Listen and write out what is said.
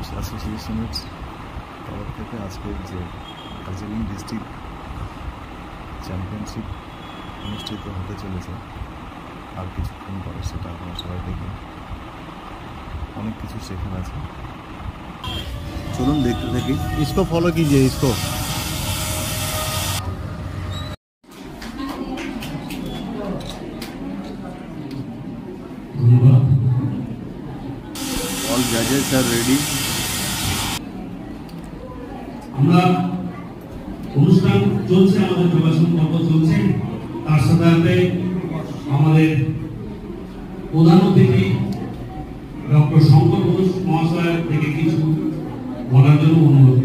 Sports অ্যাসোসিয়েশনের তরফ থেকে আজকের যে দার্জিলিং ডিস্ট্রিক্ট চ্যাম্পিয়নশিপ অনুষ্ঠিত হতে চলেছে আর কিছুক্ষণ পরে, সেটা আপনারা সবাই দেখবেন। অনেক কিছু শেখার আছে, চলুন দেখতে থাকি। इसको फॉलो कीजिए इसको। All judges are ready. আমরা অনুষ্ঠান চলছে, আমাদের প্রকাশন পর্ব চলছে, তার সাথে আমাদের প্রধান অতিথি ডক্টর শঙ্কর ঘোষ মহাশয় থেকে কিছু বলার জন্য অনুরোধ।